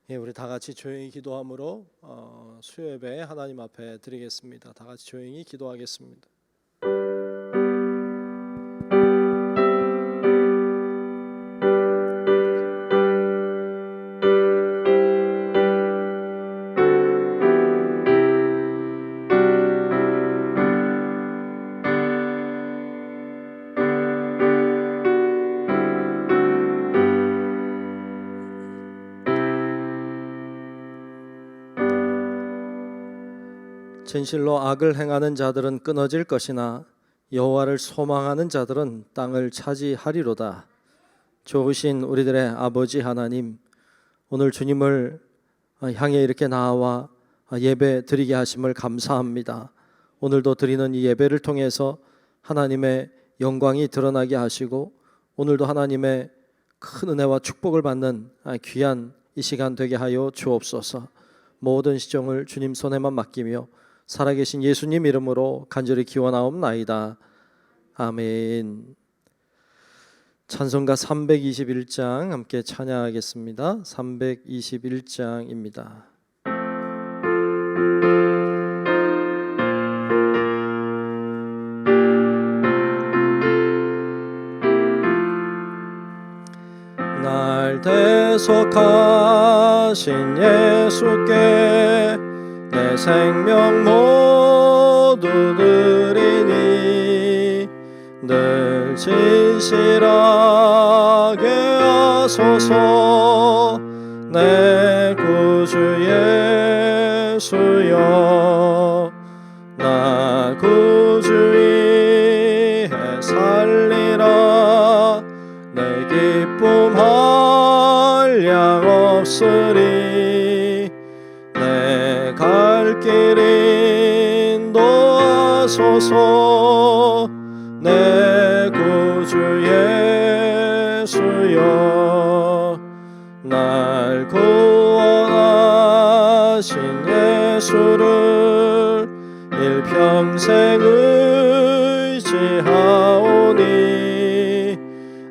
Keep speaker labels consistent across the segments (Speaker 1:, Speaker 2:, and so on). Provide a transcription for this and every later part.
Speaker 1: 우리 다 같이 조용히 기도함으로 수요 예배 하나님 앞에 드리겠습니다. 다 같이 조용히 기도하겠습니다. 진실로 악을 행하는 자들은 끊어질 것이나 여호와를 소망하는 자들은 땅을 차지하리로다. 좋으신 우리들의 아버지 하나님, 오늘 주님을 향해 이렇게 나와 예배 드리게 하심을 감사합니다. 오늘도 드리는 이 예배를 통해서 하나님의 영광이 드러나게 하시고 오늘도 하나님의 큰 은혜와 축복을 받는 귀한 이 시간 되게 하여 주옵소서. 모든 시종을 주님 손에만 맡기며 살아계신 예수님 이름으로 간절히 기원하옵나이다. 아멘. 찬송가 321장 함께 찬양하겠습니다. 321장입니다. 날 대속하신 예수께 내 생명 모두 드리니 늘 진실하게 하소서. 내 구주 예수여, 나 구주 위에 살리라. 내 기쁨 한량 없으리. 내 갈 길 인도하소서. 내 구주 예수여, 날 구원하신 예수를 일평생 의지하오니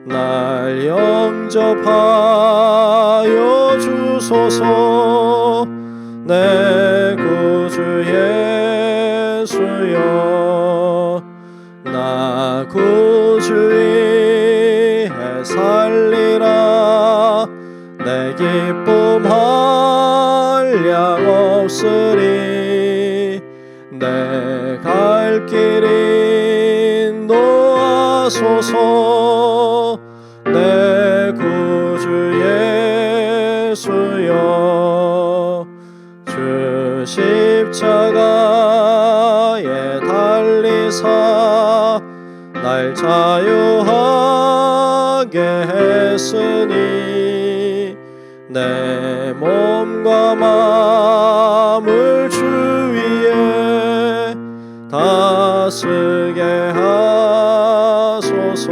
Speaker 1: 날 영접하여 주소서. 내 구주 예수여, 나 구주 위에 살리라. 내 기쁨 한량 없으리. 내 갈 길 인도하소서. 내 구주 예수여, 주 십자가에 달리사 날 자유하게 했으니 내 몸과 마음을 주 위에 다스게 하소서.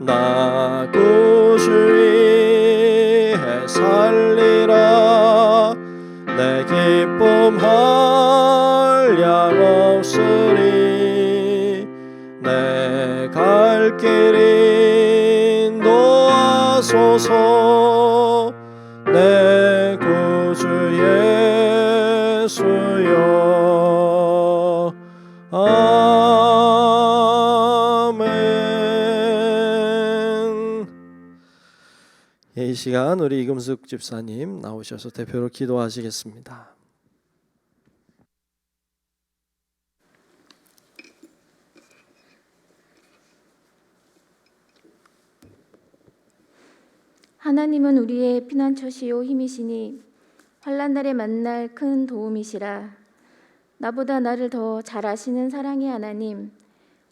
Speaker 1: 나 구주 위에 살리라. 내 기쁨 한량 없으리. 내 갈 길 인도하소서. 내 구주 예수여. 아멘. 이 시간 우리 이금숙 집사님 나오셔서 대표로 기도하시겠습니다.
Speaker 2: 하나님은 우리의 피난처시요 힘이시니 환난 날에 만날 큰 도움이시라. 나보다 나를 더 잘 아시는 사랑의 하나님,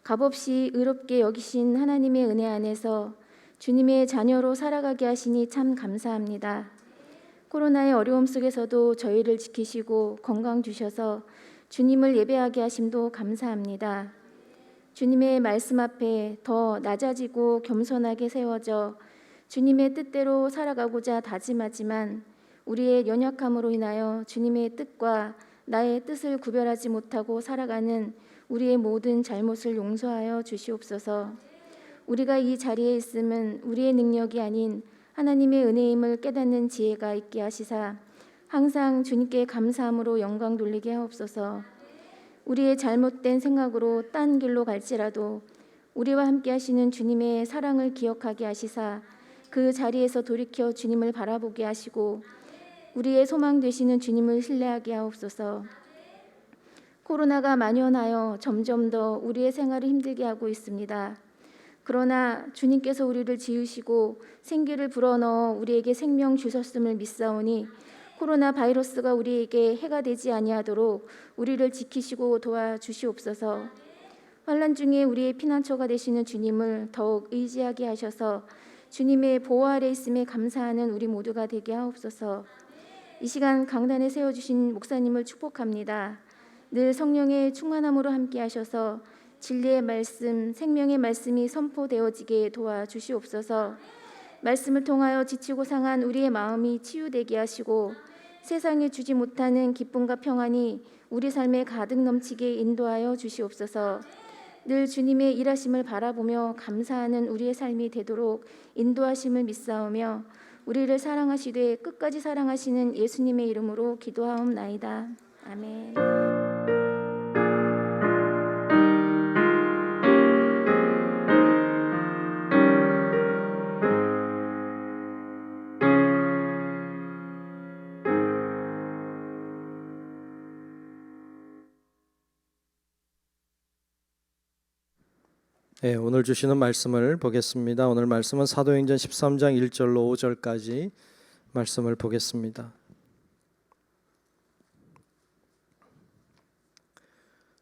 Speaker 2: 값없이 의롭게 여기신 하나님의 은혜 안에서 주님의 자녀로 살아가게 하시니 참 감사합니다. 코로나의 어려움 속에서도 저희를 지키시고 건강 주셔서 주님을 예배하게 하심도 감사합니다. 주님의 말씀 앞에 더 낮아지고 겸손하게 세워져 주님의 뜻대로 살아가고자 다짐하지만 우리의 연약함으로 인하여 주님의 뜻과 나의 뜻을 구별하지 못하고 살아가는 우리의 모든 잘못을 용서하여 주시옵소서. 우리가 이 자리에 있음은 우리의 능력이 아닌 하나님의 은혜임을 깨닫는 지혜가 있게 하시사 항상 주님께 감사함으로 영광 돌리게 하옵소서. 우리의 잘못된 생각으로 딴 길로 갈지라도 우리와 함께 하시는 주님의 사랑을 기억하게 하시사 그 자리에서 돌이켜 주님을 바라보게 하시고 우리의 소망 되시는 주님을 신뢰하게 하옵소서. 코로나가 만연하여 점점 더 우리의 생활을 힘들게 하고 있습니다. 그러나 주님께서 우리를 지으시고 생기를 불어넣어 우리에게 생명 주셨음을 믿사오니 코로나 바이러스가 우리에게 해가 되지 아니하도록 우리를 지키시고 도와주시옵소서. 환난 중에 우리의 피난처가 되시는 주님을 더욱 의지하게 하셔서 주님의 보호 아래 있음에 감사하는 우리 모두가 되게 하옵소서. 이 시간 강단에 세워주신 목사님을 축복합니다. 늘 성령의 충만함으로 함께 하셔서 진리의 말씀, 생명의 말씀이 선포되어지게 도와주시옵소서. 말씀을 통하여 지치고 상한 우리의 마음이 치유되게 하시고 세상에 주지 못하는 기쁨과 평안이 우리 삶에 가득 넘치게 인도하여 주시옵소서. 늘 주님의 일하심을 바라보며 감사하는 우리의 삶이 되도록 인도하심을 믿사오며 우리를 사랑하시되 끝까지 사랑하시는 예수님의 이름으로 기도하옵나이다. 아멘.
Speaker 1: 네, 오늘 주시는 말씀을 보겠습니다. 오늘 말씀은 사도행전 13장 1절로 5절까지 말씀을 보겠습니다.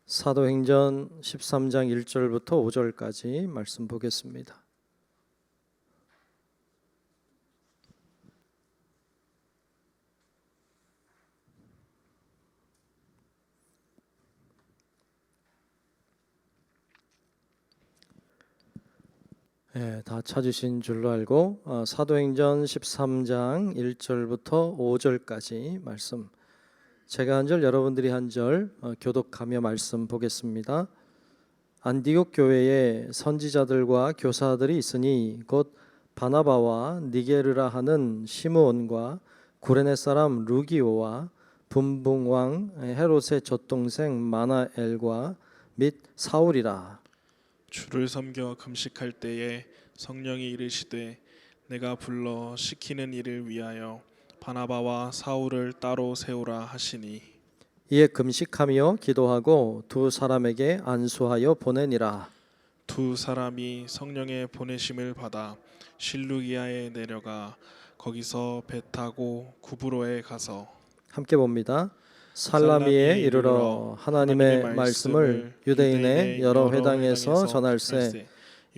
Speaker 1: 사도행전 13장 1절부터 5절까지 말씀 보겠습니다. 네, 다 찾으신 줄로 알고 사도행전 13장 1절부터 5절까지 말씀, 제가 한 절 여러분들이 한 절 교독하며 말씀 보겠습니다. 안디옥 교회에 선지자들과 교사들이 있으니 곧 바나바와 니게르라 하는 시므온과 구레네 사람 루기오와 분봉왕 헤롯의 젖동생 마나엘과 및 사울이라.
Speaker 3: 주를 섬겨 금식할 때에 성령이 이르시되 내가 불러 시키는 일을 위하여 바나바와 사울을 따로 세우라 하시니
Speaker 1: 이에 금식하며 기도하고 두 사람에게 안수하여 보내니라.
Speaker 3: 두 사람이 성령의 보내심을 받아 실루기아에 내려가 거기서 배 타고 구브로에 가서
Speaker 1: 함께 봅니다. 살라미에 이르러 하나님의 말씀을 유대인의 여러 회당에서 전할세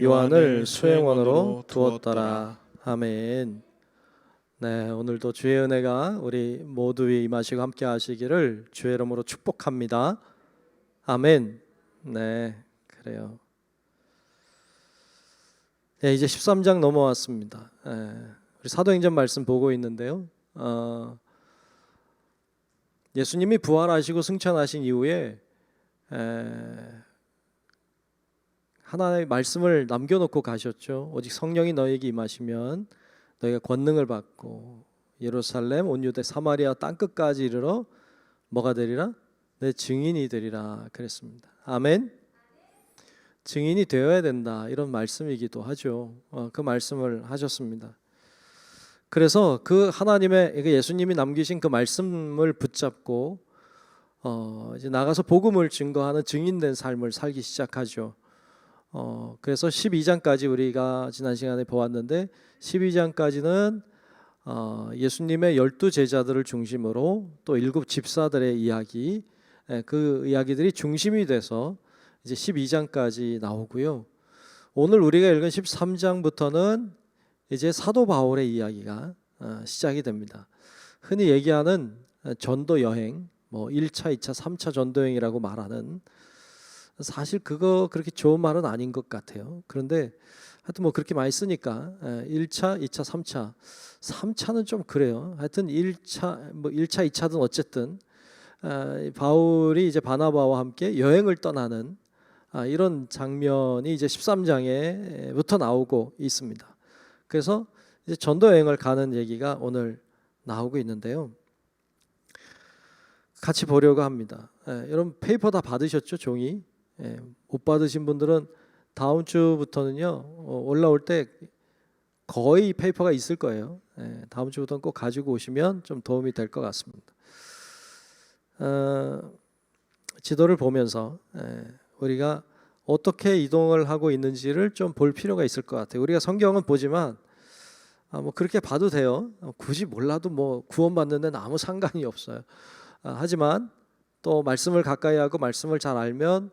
Speaker 1: 요한을 수행원으로 두었더라. 아멘. 네, 오늘도 주의 은혜가 우리 모두 위에 임하시고 함께 하시기를 주의 이름으로 축복합니다. 아멘. 네, 그래요. 네, 이제 13장 넘어왔습니다. 우리 사도행전 말씀 보고 있는데요. 예수님이 부활하시고 승천하신 이후에 하나의 말씀을 남겨놓고 가셨죠. 오직 성령이 너에게 임하시면 너희가 권능을 받고 예루살렘 온 유대 사마리아 땅끝까지 이르러 뭐가 되리라? 내 증인이 되리라 그랬습니다. 아멘. 증인이 되어야 된다, 이런 말씀이기도 하죠. 그 말씀을 하셨습니다. 그래서 그 하나님의 예수님이 남기신 그 말씀을 붙잡고 이제 나가서 복음을 증거하는 증인된 삶을 살기 시작하죠. 그래서 12장까지 우리가 지난 시간에 보았는데 12장까지는 예수님의 12 제자들을 중심으로 또 7 집사들의 이야기, 그 이야기들이 중심이 돼서 이제 12장까지 나오고요. 오늘 우리가 읽은 13장부터는 이제 사도 바울의 이야기가 시작이 됩니다. 흔히 얘기하는 전도 여행, 뭐 1차, 2차, 3차 전도 여행이라고 말하는, 사실 그거 그렇게 좋은 말은 아닌 것 같아요. 그런데 하여튼 뭐 그렇게 많이 쓰니까 1차, 2차, 3차, 3차는 좀 그래요. 하여튼 1차, 뭐 1차, 2차든 어쨌든 바울이 이제 바나바와 함께 여행을 떠나는 이런 장면이 이제 13장에부터 나오고 있습니다. 그래서 이제 전도 여행을 가는 얘기가 오늘 나오고 있는데요. 같이 보려고 합니다. 여러분 페이퍼 다 받으셨죠? 종이? 못 받으신 분들은 다음 주부터는요 올라올 때 거의 페이퍼가 있을 거예요. 다음 주부터는 꼭 가지고 오시면 좀 도움이 될 것 같습니다. 지도를 보면서 우리가 어떻게 이동을 하고 있는지를 좀 볼 필요가 있을 것 같아요. 우리가 성경은 보지만 뭐 그렇게 봐도 돼요. 굳이 몰라도 뭐 구원받는 데는 아무 상관이 없어요. 하지만 또 말씀을 가까이 하고 말씀을 잘 알면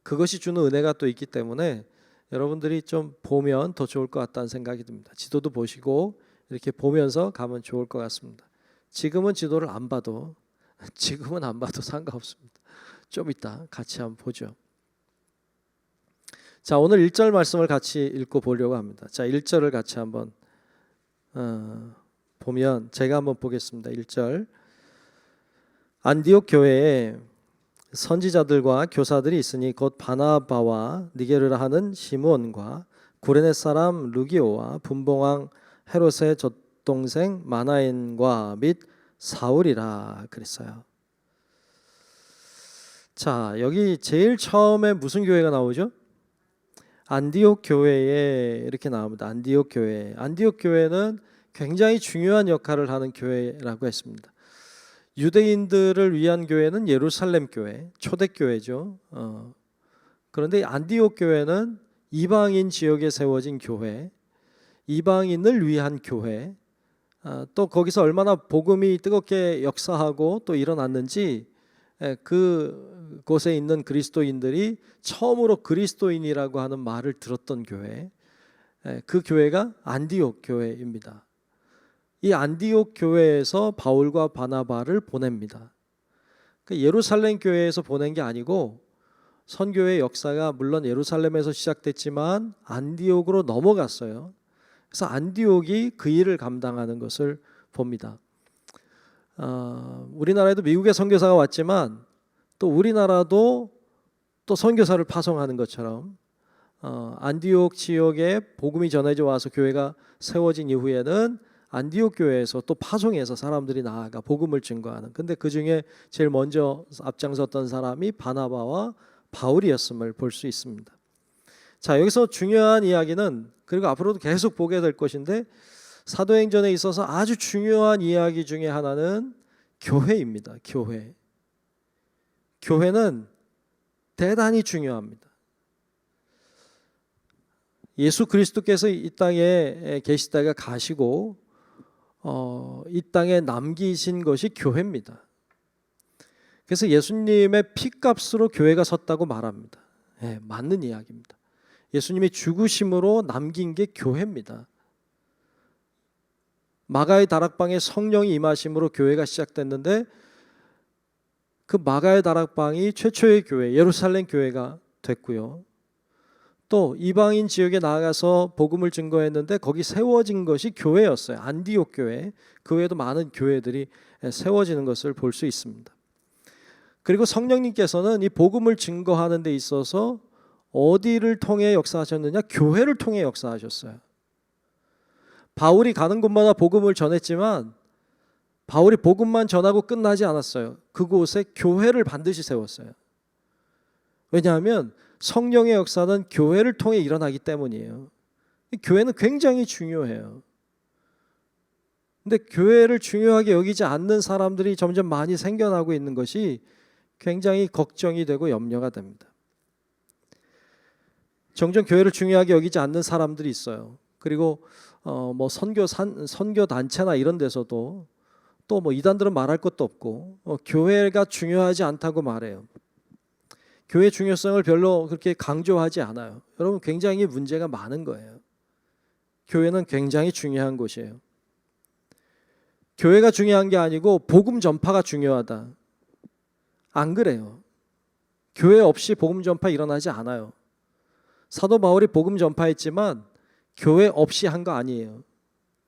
Speaker 1: 그것이 주는 은혜가 또 있기 때문에 여러분들이 좀 보면 더 좋을 것 같다는 생각이 듭니다. 지도도 보시고 이렇게 보면서 가면 좋을 것 같습니다. 지금은 지도를 안 봐도 상관없습니다. 좀 이따 같이 한번 보죠. 자, 오늘 1절 말씀을 같이 읽고 보려고 합니다. 자, 1절을 같이 한번 보면 제가 한번 보겠습니다. 1절. 안디옥 교회에 선지자들과 교사들이 있으니 곧 바나바와 니게르라 하는 시므온과 구레네 사람 루기오와 분봉왕 헤롯의 젖동생 마나엔과 및 사울이라 그랬어요. 자, 여기 제일 처음에 무슨 교회가 나오죠? 안디옥 교회에 이렇게 나옵니다. 안디옥 교회. 안디옥 교회는 굉장히 중요한 역할을 하는 교회라고 했습니다. 유대인들을 위한 교회는 예루살렘 교회, 초대교회죠. 그런데 안디옥 교회는 이방인 지역에 세워진 교회, 이방인을 위한 교회, 또 거기서 얼마나 복음이 뜨겁게 역사하고 또 일어났는지 그곳에 있는 그리스도인들이 처음으로 그리스도인이라고 하는 말을 들었던 교회, 그 교회가 안디옥 교회입니다. 이 안디옥 교회에서 바울과 바나바를 보냅니다. 예루살렘 교회에서 보낸 게 아니고 선교의 역사가 물론 예루살렘에서 시작됐지만 안디옥으로 넘어갔어요. 그래서 안디옥이 그 일을 감당하는 것을 봅니다. 우리나라에도 미국의 선교사가 왔지만 또 우리나라도 또 선교사를 파송하는 것처럼 안디옥 지역에 복음이 전해져 와서 교회가 세워진 이후에는 안디옥 교회에서 또 파송해서 사람들이 나아가 복음을 증거하는. 근데 그 중에 제일 먼저 앞장섰던 사람이 바나바와 바울이었음을 볼 수 있습니다. 자, 여기서 중요한 이야기는 그리고 앞으로도 계속 보게 될 것인데 사도행전에 있어서 아주 중요한 이야기 중에 하나는 교회입니다. 교회. 교회는 대단히 중요합니다. 예수 그리스도께서 이 땅에 계시다가 가시고 이 땅에 남기신 것이 교회입니다. 그래서 예수님의 피값으로 교회가 섰다고 말합니다. 맞는 이야기입니다. 예수님이 죽으심으로 남긴 게 교회입니다. 마가의 다락방에 성령이 임하심으로 교회가 시작됐는데 그 마가의 다락방이 최초의 교회, 예루살렘 교회가 됐고요. 또 이방인 지역에 나아가서 복음을 증거했는데 거기 세워진 것이 교회였어요. 안디옥 교회. 그 외에도 많은 교회들이 세워지는 것을 볼 수 있습니다. 그리고 성령님께서는 이 복음을 증거하는 데 있어서 어디를 통해 역사하셨느냐? 교회를 통해 역사하셨어요. 바울이 가는 곳마다 복음을 전했지만 바울이 복음만 전하고 끝나지 않았어요. 그곳에 교회를 반드시 세웠어요. 왜냐하면 성령의 역사는 교회를 통해 일어나기 때문이에요. 교회는 굉장히 중요해요. 근데 교회를 중요하게 여기지 않는 사람들이 점점 많이 생겨나고 있는 것이 굉장히 걱정이 되고 염려가 됩니다. 종종 교회를 중요하게 여기지 않는 사람들이 있어요. 그리고 뭐 선교 단체나 이런 데서도 또 뭐 이단들은 말할 것도 없고 교회가 중요하지 않다고 말해요. 교회 중요성을 별로 그렇게 강조하지 않아요. 여러분 굉장히 문제가 많은 거예요. 교회는 굉장히 중요한 곳이에요. 교회가 중요한 게 아니고 복음 전파가 중요하다. 안 그래요. 교회 없이 복음 전파 일어나지 않아요. 사도 바울이 복음 전파했지만 교회 없이 한 거 아니에요.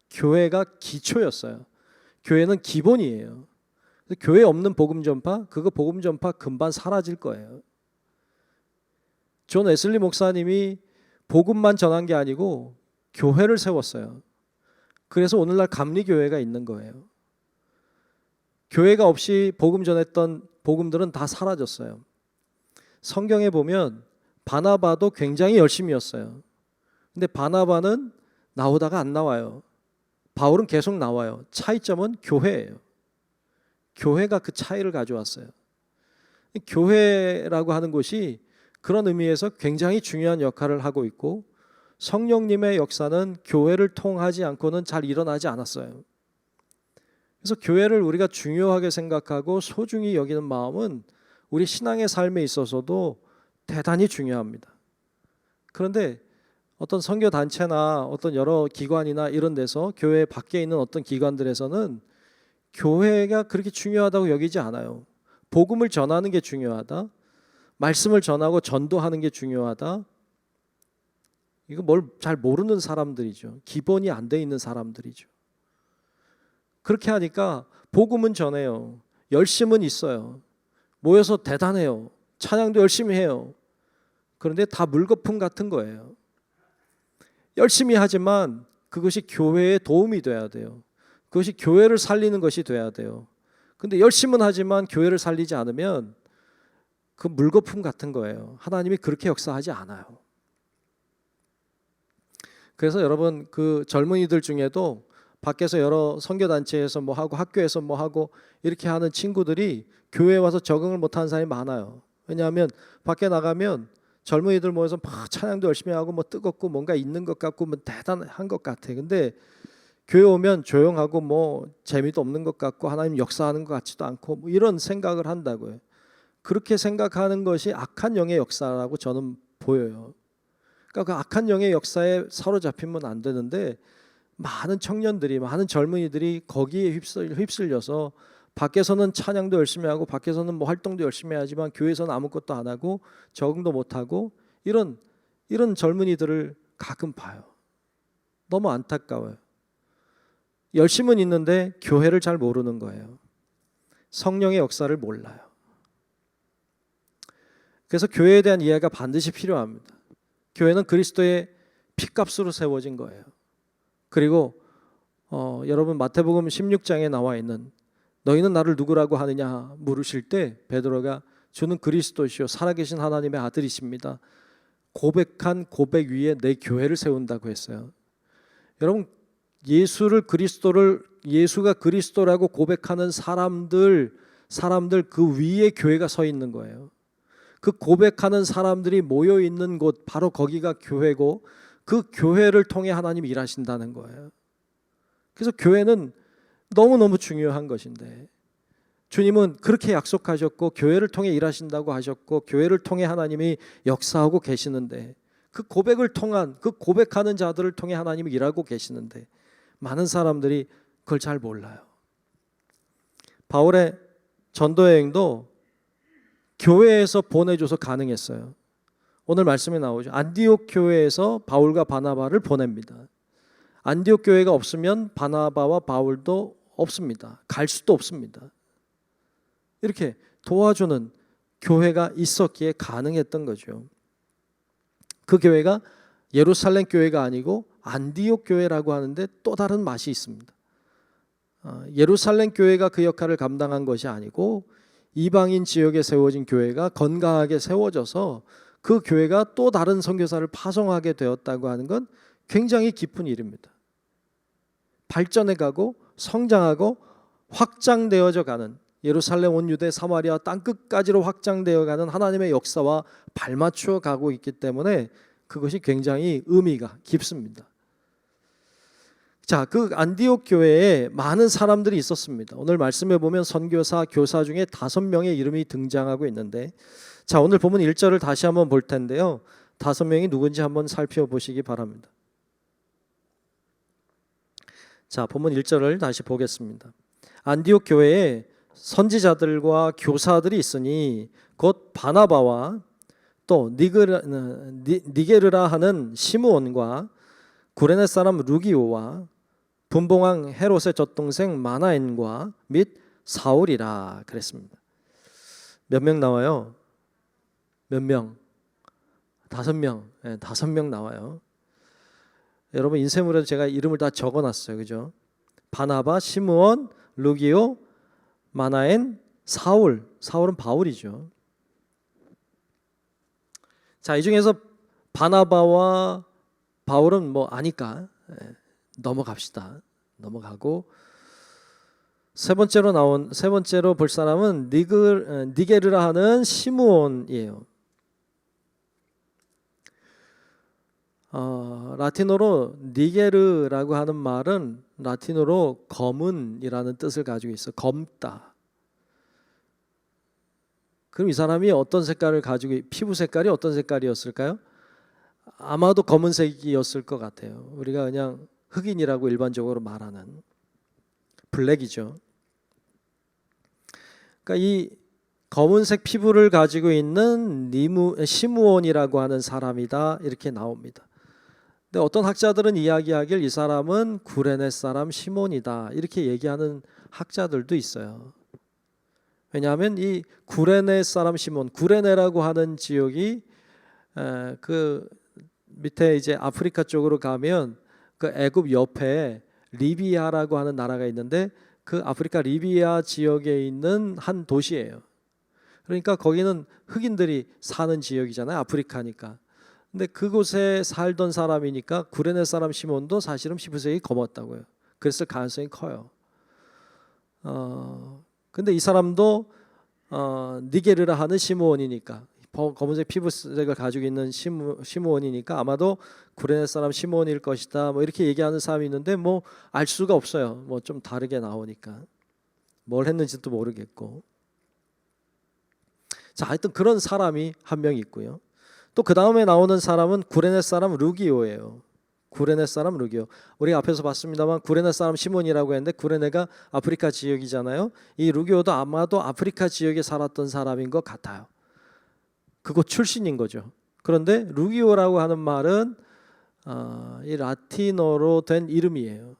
Speaker 1: 교회가 기초였어요. 교회는 기본이에요. 교회 없는 복음 전파, 그거 복음 전파 금방 사라질 거예요. 존 웨슬리 목사님이 복음만 전한 게 아니고 교회를 세웠어요. 그래서 오늘날 감리교회가 있는 거예요. 교회가 없이 복음 전했던 복음들은 다 사라졌어요. 성경에 보면 바나바도 굉장히 열심히였어요. 근데 바나바는 나오다가 안 나와요. 바울은 계속 나와요. 차이점은 교회예요. 교회가 그 차이를 가져왔어요. 교회라고 하는 곳이 그런 의미에서 굉장히 중요한 역할을 하고 있고, 성령님의 역사는 교회를 통하지 않고는 잘 일어나지 않았어요. 그래서 교회를 우리가 중요하게 생각하고 소중히 여기는 마음은 우리 신앙의 삶에 있어서도 대단히 중요합니다. 그런데 어떤 선교 단체나 어떤 여러 기관이나 이런 데서, 교회 밖에 있는 어떤 기관들에서는 교회가 그렇게 중요하다고 여기지 않아요. 복음을 전하는 게 중요하다, 말씀을 전하고 전도하는 게 중요하다. 이거 뭘 잘 모르는 사람들이죠. 기본이 안 돼 있는 사람들이죠. 그렇게 하니까 복음은 전해요. 열심은 있어요. 모여서 대단해요. 찬양도 열심히 해요. 그런데 다 물거품 같은 거예요. 열심히 하지만 그것이 교회에 도움이 돼야 돼요. 그것이 교회를 살리는 것이 돼야 돼요. 근데 열심은 하지만 교회를 살리지 않으면 그 물거품 같은 거예요. 하나님이 그렇게 역사하지 않아요. 그래서 여러분, 그 젊은이들 중에도 밖에서 여러 선교단체에서 뭐 하고 학교에서 뭐 하고 이렇게 하는 친구들이 교회에 와서 적응을 못하는 사람이 많아요. 왜냐하면 밖에 나가면 젊은이들 모여서 막 찬양도 열심히 하고 뭐 뜨겁고 뭔가 있는 것 같고 뭐 대단한 것 같아. 근데 교회 오면 조용하고 뭐 재미도 없는 것 같고 하나님 역사하는 것 같지도 않고 뭐 이런 생각을 한다고요. 그렇게 생각하는 것이 악한 영의 역사라고 저는 보여요. 그러니까 그 악한 영의 역사에 사로잡히면 안 되는데, 많은 청년들이, 많은 젊은이들이 거기에 휩쓸려서 밖에서는 찬양도 열심히 하고 밖에서는 뭐 활동도 열심히 하지만 교회에서는 아무것도 안 하고 적응도 못 하고 이런 젊은이들을 가끔 봐요. 너무 안타까워요. 열심은 있는데 교회를 잘 모르는 거예요. 성령의 역사를 몰라요. 그래서 교회에 대한 이해가 반드시 필요합니다. 교회는 그리스도의 피값으로 세워진 거예요. 그리고 여러분, 마태복음 16장에 나와 있는 너희는 나를 누구라고 하느냐 물으실 때 베드로가 주는 그리스도시요 살아계신 하나님의 아들이십니다. 고백한 고백 위에 내 교회를 세운다고 했어요. 여러분, 예수가 그리스도라고 고백하는 사람들 그 위에 교회가 서 있는 거예요. 그 고백하는 사람들이 모여 있는 곳, 바로 거기가 교회고 그 교회를 통해 하나님이 일하신다는 거예요. 그래서 교회는 너무너무 중요한 것인데, 주님은 그렇게 약속하셨고 교회를 통해 일하신다고 하셨고 교회를 통해 하나님이 역사하고 계시는데, 그 고백을 통한, 그 고백하는 자들을 통해 하나님이 일하고 계시는데 많은 사람들이 그걸 잘 몰라요. 바울의 전도 여행도 교회에서 보내줘서 가능했어요. 오늘 말씀에 나오죠. 안디옥 교회에서 바울과 바나바를 보냅니다. 안디옥 교회가 없으면 바나바와 바울도 없습니다. 갈 수도 없습니다. 이렇게 도와주는 교회가 있었기에 가능했던 거죠. 그 교회가 예루살렘 교회가 아니고 안디옥 교회라고 하는데 또 다른 맛이 있습니다. 예루살렘 교회가 그 역할을 감당한 것이 아니고 이방인 지역에 세워진 교회가 건강하게 세워져서 그 교회가 또 다른 선교사를 파송하게 되었다고 하는 건 굉장히 기쁜 일입니다. 발전해가고 성장하고 확장되어져 가는, 예루살렘 온 유대 사마리아 땅끝까지로 확장되어가는 하나님의 역사와 발맞추어 가고 있기 때문에 그것이 굉장히 의미가 깊습니다. 자, 그 안디옥 교회에 많은 사람들이 있었습니다. 오늘 말씀에 보면 선교사, 교사 중에 5명의 이름이 등장하고 있는데, 자, 오늘 본문 1절을 다시 한번 볼 텐데요. 5명이 누군지 한번 살펴보시기 바랍니다. 자, 본문 1절을 다시 보겠습니다. 안디옥 교회에 선지자들과 교사들이 있으니 곧 바나바와 또 니게르라 하는 시므온과 구레네 사람 루기오와 분봉왕 헤롯의 젖동생 마나엔과 및 사울이라 그랬습니다. 몇 명 나와요? 몇 명? 5명. 네, 5명 나와요. 여러분 인쇄물에도 제가 이름을 다 적어놨어요, 그죠? 바나바, 시므온, 루기오, 마나엔, 사울. 사울은 바울이죠. 자, 이 중에서 바나바와 바울은 뭐 아니까 넘어갑시다. 넘어가고 세 번째로 볼 사람은 니게르라 하는 시므온이에요. 라틴어로 니게르라고 하는 말은 라틴어로 검은이라는 뜻을 가지고 있어. 검다. 그럼 이 사람이 어떤 색깔을 가지고 피부 색깔이 어떤 색깔이었을까요? 아마도 검은색이었을 것 같아요. 우리가 그냥 흑인이라고 일반적으로 말하는 블랙이죠. 그러니까 이 검은색 피부를 가지고 있는 시므온이라고 하는 사람이다 이렇게 나옵니다. 근데 어떤 학자들은 이야기하길 이 사람은 구레네 사람 시몬이다 이렇게 얘기하는 학자들도 있어요. 왜냐하면 이 구레네 사람 시몬, 구레네라고 하는 지역이 그 밑에 이제 아프리카 쪽으로 가면 그 애굽 옆에 리비아라고 하는 나라가 있는데 그 아프리카 리비아 지역에 있는 한 도시예요. 그러니까 거기는 흑인들이 사는 지역이잖아요. 아프리카니까. 근데 그곳에 살던 사람이니까 구레네 사람 시몬도 사실은 피부색이 검었다고요. 그랬을 가능성이 커요. 근데 이 사람도 니게르라 하는 시므온이니까 검은색 피부색을 가지고 있는 시므온이니까 아마도 구레네 사람 시므온일 것이다. 뭐 이렇게 얘기하는 사람이 있는데 뭐 알 수가 없어요. 뭐 좀 다르게 나오니까 뭘 했는지도 모르겠고. 자, 하여튼 그런 사람이 한 명 있고요. 또 그 다음에 나오는 사람은 구레네 사람 루기오예요. 구레네 사람 루기오. 우리가 앞에서 봤습니다만 구레네 사람 시몬이라고 했는데 구레네가 아프리카 지역이잖아요. 이 루기오도 아마도 아프리카 지역에 살았던 사람인 것 같아요. 그곳 출신인 거죠. 그런데 루기오라고 하는 말은 이 라틴어로 된 이름이에요.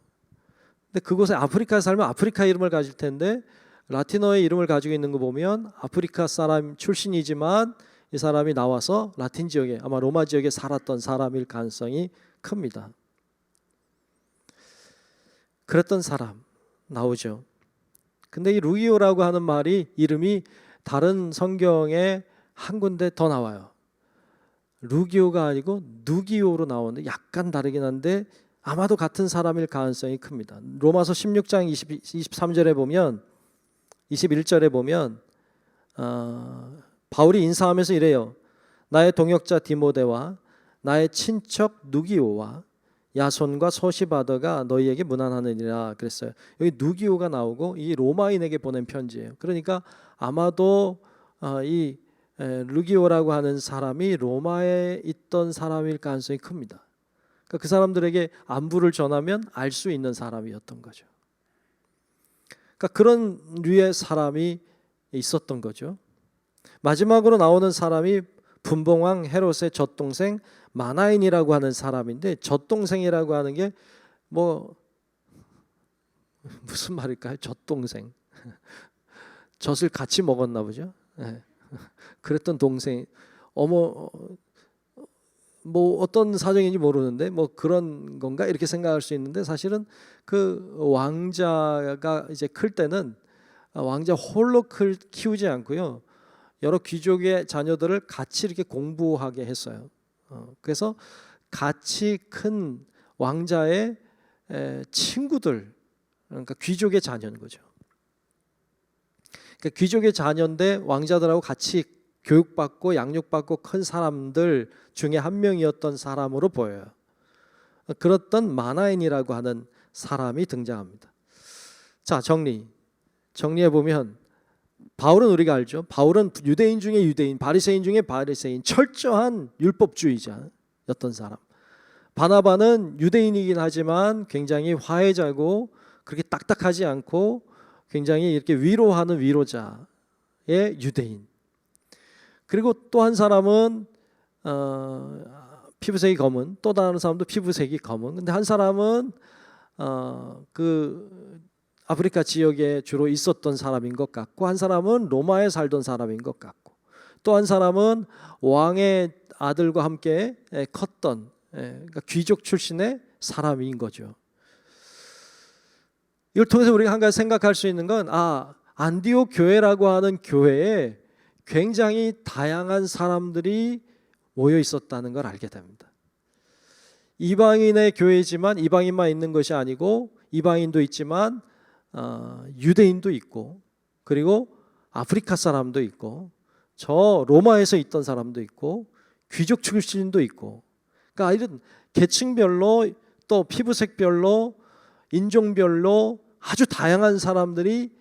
Speaker 1: 근데 그곳에 아프리카에 살면 아프리카 이름을 가질 텐데 라틴어의 이름을 가지고 있는 거 보면 아프리카 사람 출신이지만 이 사람이 나와서 라틴 지역에 아마 로마 지역에 살았던 사람일 가능성이 큽니다. 그랬던 사람 나오죠. 근데 이 루기오라고 하는 말이 이름이 다른 성경에 한 군데 더 나와요. 루기오가 아니고 누기오로 나오는데 약간 다르긴 한데 아마도 같은 사람일 가능성이 큽니다. 로마서 16장 23절에 보면 21절에 보면 바울이 인사하면서 이래요. 나의 동역자 디모데와 나의 친척 누기오와 야손과 소시바더가 너희에게 문안하느니라 그랬어요. 여기 누기오가 나오고 이 로마인에게 보낸 편지예요. 그러니까 아마도 이 루기오라고 하는 사람이 로마에 있던 사람일 가능성이 큽니다. 그러니까 그 사람들에게 안부를 전하면 알 수 있는 사람이었던 거죠. 그러니까 그런 류의 사람이 있었던 거죠. 마지막으로 나오는 사람이 분봉왕 헤롯의 젖동생 마나인이라고 하는 사람인데 젖동생이라고 하는 게 뭐 무슨 말일까요? 젖동생. 젖을 같이 먹었나 보죠. 네. 그랬던 동생. 어머 뭐 어떤 사정인지 모르는데 뭐 그런 건가 이렇게 생각할 수 있는데 사실은 그 왕자가 이제 클 때는 왕자 홀로 키우지 않고요. 여러 귀족의 자녀들을 같이 이렇게 공부하게 했어요. 그래서 같이 큰 왕자의 친구들, 그러니까 귀족의 자녀인 거죠. 그러니까 귀족의 자녀인데 왕자들하고 같이 교육받고 양육받고 큰 사람들 중에 한 명이었던 사람으로 보여요. 그랬던 마나인이라고 하는 사람이 등장합니다. 자, 정리해 보면 바울은 우리가 알죠. 바울은 유대인 중에 유대인, 바리새인 중에 바리새인, 철저한 율법주의자였던 사람. 바나바는 유대인이긴 하지만 굉장히 화해자고 그렇게 딱딱하지 않고 굉장히 이렇게 위로하는 위로자의 유대인. 그리고 또 한 사람은 피부색이 검은, 또 다른 사람도 피부색이 검은. 근데 한 사람은 그 아프리카 지역에 주로 있었던 사람인 것 같고, 한 사람은 로마에 살던 사람인 것 같고, 또 한 사람은 왕의 아들과 함께 컸던 그러니까 귀족 출신의 사람인 거죠. 이걸 통해서 우리가 한 가지 생각할 수 있는 건 안디옥 교회라고 하는 교회에 굉장히 다양한 사람들이 모여 있었다는 걸 알게 됩니다. 이방인의 교회지만 이방인만 있는 것이 아니고 이방인도 있지만 유대인도 있고 그리고 아프리카 사람도 있고 저 로마에서 있던 사람도 있고 귀족 출신도 있고 그러니까 이런 계층별로 또 피부색별로 인종별로 아주 다양한 사람들이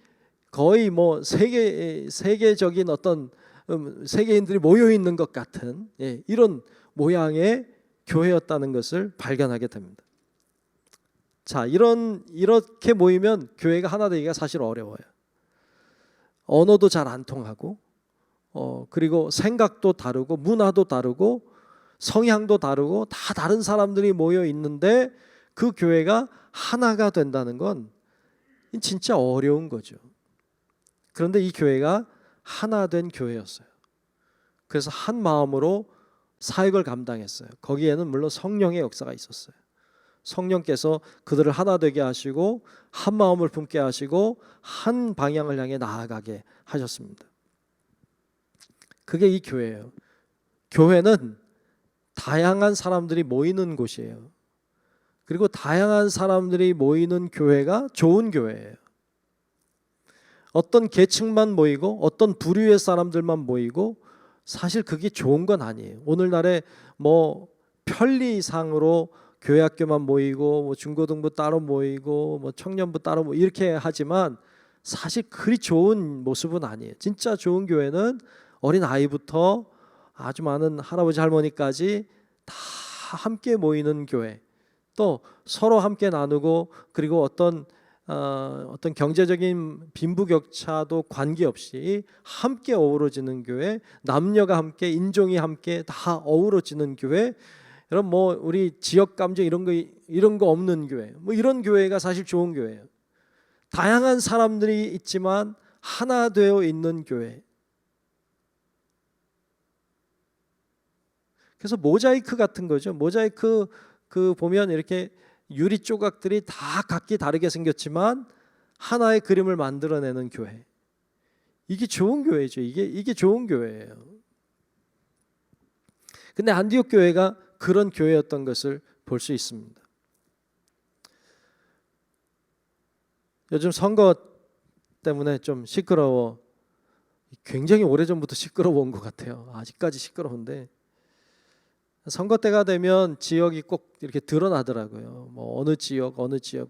Speaker 1: 거의 뭐 세계적인 어떤 세계인들이 모여 있는 것 같은 이런 모양의 교회였다는 것을 발견하게 됩니다. 자, 이렇게 모이면 교회가 하나 되기가 사실 어려워요. 언어도 잘 안 통하고 그리고 생각도 다르고 문화도 다르고 성향도 다르고 다 다른 사람들이 모여 있는데 그 교회가 하나가 된다는 건 진짜 어려운 거죠. 그런데 이 교회가 하나 된 교회였어요. 그래서 한 마음으로 사역을 감당했어요. 거기에는 물론 성령의 역사가 있었어요. 성령께서 그들을 하나 되게 하시고 한 마음을 품게 하시고 한 방향을 향해 나아가게 하셨습니다. 그게 이 교회예요. 교회는 다양한 사람들이 모이는 곳이에요. 그리고 다양한 사람들이 모이는 교회가 좋은 교회예요. 어떤 계층만 모이고 어떤 부류의 사람들만 모이고 사실 그게 좋은 건 아니에요. 오늘날에 뭐 편리상으로 교회학교만 모이고 뭐 중고등부 따로 모이고 뭐 청년부 따로 모이고 이렇게 하지만 사실 그리 좋은 모습은 아니에요. 진짜 좋은 교회는 어린 아이부터 아주 많은 할아버지 할머니까지 다 함께 모이는 교회, 또 서로 함께 나누고 그리고 어떤 경제적인 빈부격차도 관계없이 함께 어우러지는 교회, 남녀가 함께 인종이 함께 다 어우러지는 교회. 여러분 뭐 우리 지역 감정 이런 거 없는 교회, 뭐 이런 교회가 사실 좋은 교회예요. 다양한 사람들이 있지만 하나 되어 있는 교회. 그래서 모자이크 같은 거죠. 모자이크 보면 이렇게 유리 조각들이 다 각기 다르게 생겼지만 하나의 그림을 만들어내는 교회. 이게 좋은 교회죠. 이게 좋은 교회예요. 근데 안디옥 교회가 그런 교회였던 것을 볼 수 있습니다. 요즘 선거 때문에 좀 시끄러워. 굉장히 오래전부터 시끄러운 것 같아요. 아직까지 시끄러운데 선거 때가 되면 지역이 꼭 이렇게 드러나더라고요. 뭐 어느 지역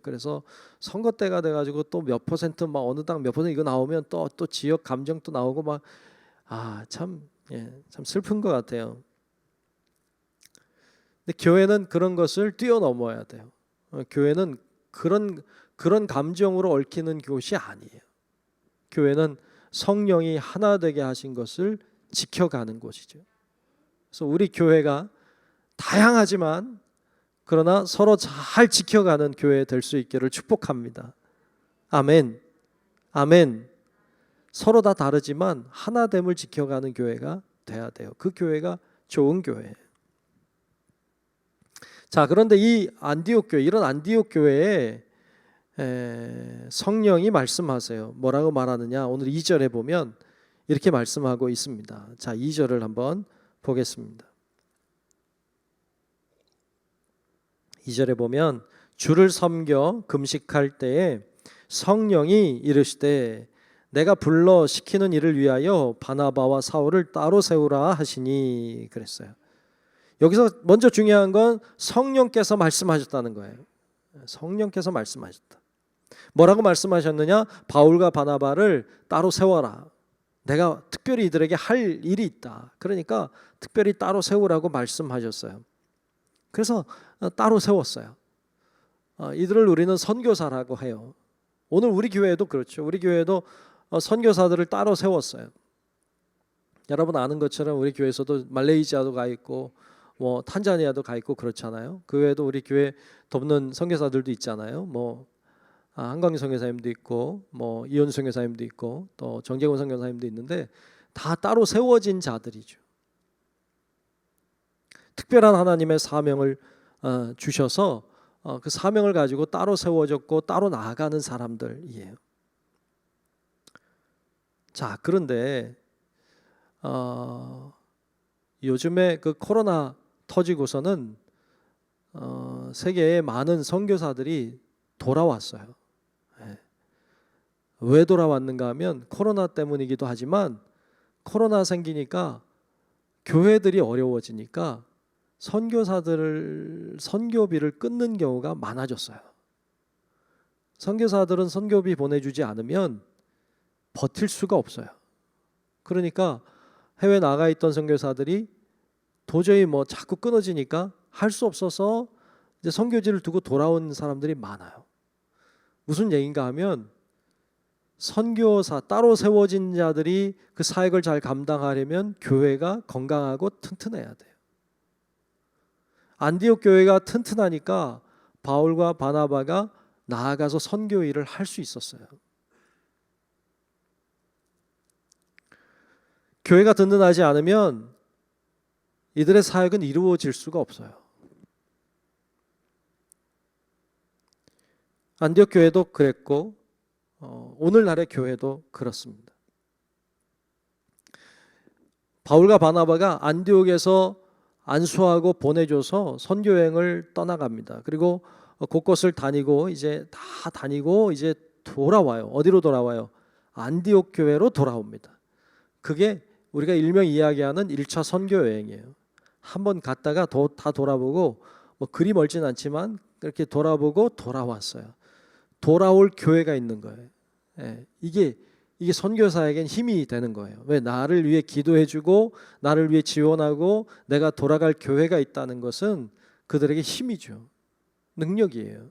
Speaker 1: 그래서 선거 때가 돼가지고 또 몇 퍼센트 막 어느 당 몇 퍼센트 이거 나오면 또 지역 감정도 나오고 막 참 슬픈 것 같아요. 근데 교회는 그런 것을 뛰어넘어야 돼요. 교회는 그런 감정으로 얽히는 곳이 아니에요. 교회는 성령이 하나 되게 하신 것을 지켜가는 곳이죠. 그래서 우리 교회가 다양하지만 그러나 서로 잘 지켜가는 교회 될 수 있기를 축복합니다. 아멘. 아멘. 서로 다 다르지만 하나됨을 지켜가는 교회가 돼야 돼요. 그 교회가 좋은 교회예요. 자, 그런데 이 안디옥 교회, 이런 안디옥 교회에 성령이 말씀하세요. 뭐라고 말하느냐? 오늘 2절에 보면 이렇게 말씀하고 있습니다. 자, 2절을 한번 보겠습니다. 2절에 보면 주를 섬겨 금식할 때에 성령이 이르시되 내가 불러 시키는 일을 위하여 바나바와 사울을 따로 세우라 하시니 그랬어요. 여기서 먼저 중요한 건 성령께서 말씀하셨다는 거예요. 성령께서 말씀하셨다. 뭐라고 말씀하셨느냐? 바울과 바나바를 따로 세워라. 내가 특별히 이들에게 할 일이 있다. 그러니까 특별히 따로 세우라고 말씀하셨어요. 그래서 따로 세웠어요. 이들을 우리는 선교사라고 해요. 오늘 우리 교회도 그렇죠. 우리 교회도 선교사들을 따로 세웠어요. 여러분 아는 것처럼 우리 교회에서도 말레이시아도 가 있고 뭐 탄자니아도 가 있고 그렇잖아요. 그 외에도 우리 교회 돕는 선교사들도 있잖아요. 뭐 한광희 선교사님도 있고 뭐 이현수 선교사님도 있고 또 정재곤 선교사님도 있는데 다 따로 세워진 자들이죠. 특별한 하나님의 사명을 주셔서 그 사명을 가지고 따로 세워졌고 따로 나아가는 사람들이에요. 자, 그런데 요즘에 그 코로나 터지고서는 세계의 많은 선교사들이 돌아왔어요. 예. 왜 돌아왔는가 하면 코로나 때문이기도 하지만 코로나 생기니까 교회들이 어려워지니까 선교비를 끊는 경우가 많아졌어요. 선교사들은 선교비 보내주지 않으면 버틸 수가 없어요. 그러니까 해외 나가 있던 선교사들이 도저히 뭐 자꾸 끊어지니까 할 수 없어서 이제 선교지를 두고 돌아온 사람들이 많아요. 무슨 얘기인가 하면 선교사 따로 세워진 자들이 그 사역을 잘 감당하려면 교회가 건강하고 튼튼해야 돼요. 안디옥 교회가 튼튼하니까 바울과 바나바가 나아가서 선교 일을 할 수 있었어요. 교회가 든든하지 않으면 이들의 사역은 이루어질 수가 없어요. 안디옥 교회도 그랬고 오늘날의 교회도 그렇습니다. 바울과 바나바가 안디옥에서 안수하고 보내줘서 선교여행을 떠나갑니다. 그리고 곳곳을 다니고 이제 다 다니고 이제 돌아와요. 어디로 돌아와요? 안디옥 교회로 돌아옵니다. 그게 우리가 일명 이야기하는 1차 선교 여행이에요. 한번 갔다가 다 돌아보고 뭐 그리 멀진 않지만 그렇게 돌아보고 돌아왔어요. 돌아올 교회가 있는 거예요. 예, 이게 선교사에겐 힘이 되는 거예요. 왜? 나를 위해 기도해주고 나를 위해 지원하고 내가 돌아갈 교회가 있다는 것은 그들에게 힘이죠. 능력이에요.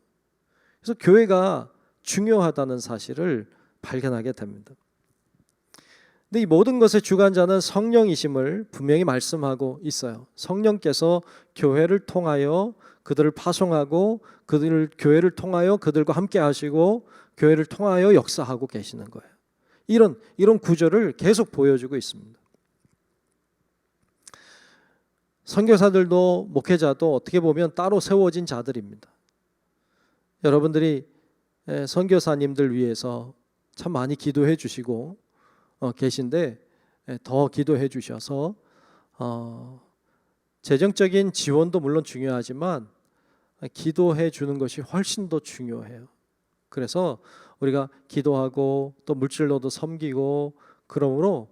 Speaker 1: 그래서 교회가 중요하다는 사실을 발견하게 됩니다. 근데 이 모든 것의 주관자는 성령이심을 분명히 말씀하고 있어요. 성령께서 교회를 통하여 그들을 파송하고 교회를 통하여 그들과 함께 하시고 교회를 통하여 역사하고 계시는 거예요. 이런 구조를 계속 보여주고 있습니다. 선교사들도 목회자도 어떻게 보면 따로 세워진 자들입니다. 여러분들이 선교사님들 위해서 참 많이 기도해 주시고 계신데 더 기도해 주셔서 재정적인 지원도 물론 중요하지만 기도해 주는 것이 훨씬 더 중요해요. 그래서 우리가 기도하고 또 물질로도 섬기고 그러므로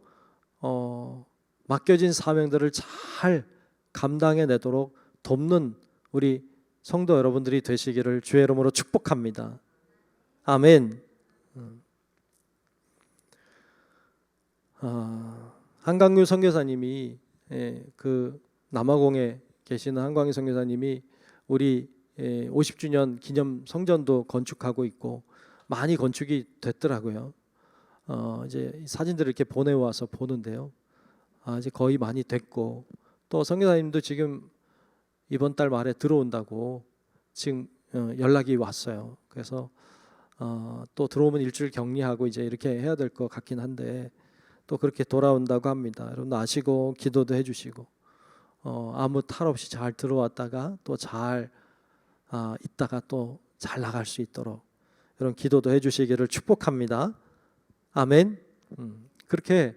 Speaker 1: 맡겨진 사명들을 잘 감당해내도록 돕는 우리 성도 여러분들이 되시기를 주의 이름으로 축복합니다. 아멘. 한강규 선교사님이 그 남아공에 계시는 한강규 선교사님이 우리 50주년 기념 성전도 건축하고 있고 많이 건축이 됐더라고요. 이제 사진들을 이렇게 보내와서 보는데요. 이제 거의 많이 됐고 또 선교사님도 지금 이번 달 말에 들어온다고 지금 연락이 왔어요. 그래서 또 들어오면 일주일 격리하고 이제 이렇게 해야 될 것 같긴 한데 또 그렇게 돌아온다고 합니다. 여러분 아시고 기도도 해주시고 아무 탈 없이 잘 들어왔다가 또 잘 있다가 또 잘 나갈 수 있도록 이런 기도도 해주시기를 축복합니다. 아멘. 그렇게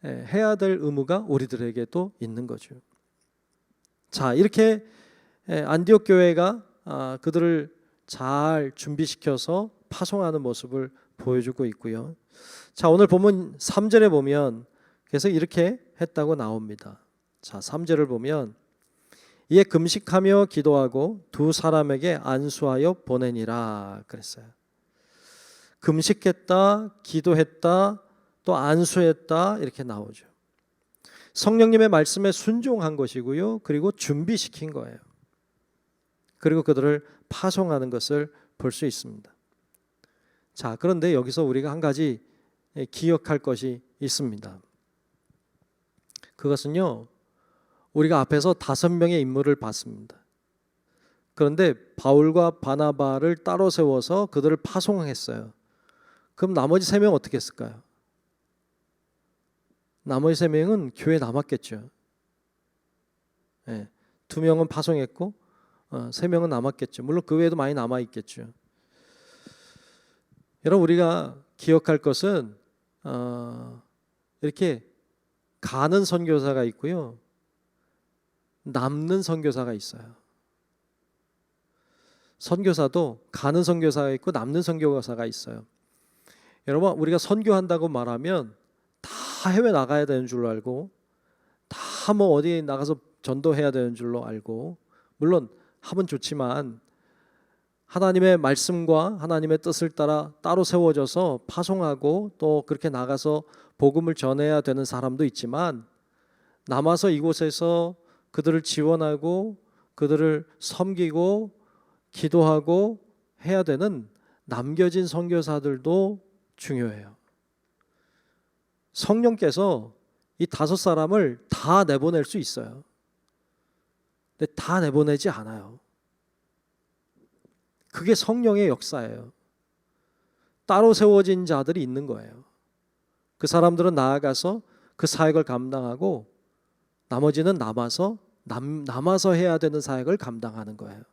Speaker 1: 해야 될 의무가 우리들에게도 있는 거죠. 자, 이렇게 안디옥 교회가 그들을 잘 준비시켜서 파송하는 모습을 보여주고 있고요. 자, 오늘 본문 3절에 보면 그래서 이렇게 했다고 나옵니다. 자, 3절을 보면 이에 금식하며 기도하고 두 사람에게 안수하여 보내니라 그랬어요. 금식했다, 기도했다, 또 안수했다 이렇게 나오죠. 성령님의 말씀에 순종한 것이고요. 그리고 준비시킨 거예요. 그리고 그들을 파송하는 것을 볼 수 있습니다. 자, 그런데 여기서 우리가 한 가지 기억할 것이 있습니다. 그것은요, 우리가 앞에서 5명의 인물을 봤습니다. 그런데 바울과 바나바를 따로 세워서 그들을 파송했어요. 그럼 나머지 3명 어떻게 했을까요? 나머지 3명은 교회에 남았겠죠. 2명은 파송했고 3명은 남았겠죠. 물론 그 외에도 많이 남아 있겠죠. 여러분, 우리가 기억할 것은 이렇게 가는 선교사가 있고요, 남는 선교사가 있어요. 선교사도 가는 선교사가 있고 남는 선교사가 있어요. 여러분, 우리가 선교한다고 말하면 다 해외 나가야 되는 줄로 알고, 다 뭐 어디에 나가서 전도해야 되는 줄로 알고, 물론 하면 좋지만 하나님의 말씀과 하나님의 뜻을 따라 따로 세워져서 파송하고 또 그렇게 나가서 복음을 전해야 되는 사람도 있지만, 남아서 이곳에서 그들을 지원하고 그들을 섬기고 기도하고 해야 되는 남겨진 선교사들도 중요해요. 성령께서 이 5사람을 다 내보낼 수 있어요. 근데 다 내보내지 않아요. 그게 성령의 역사예요. 따로 세워진 자들이 있는 거예요. 그 사람들은 나아가서 그 사역을 감당하고 나머지는 남아서 해야 되는 사역을 감당하는 거예요.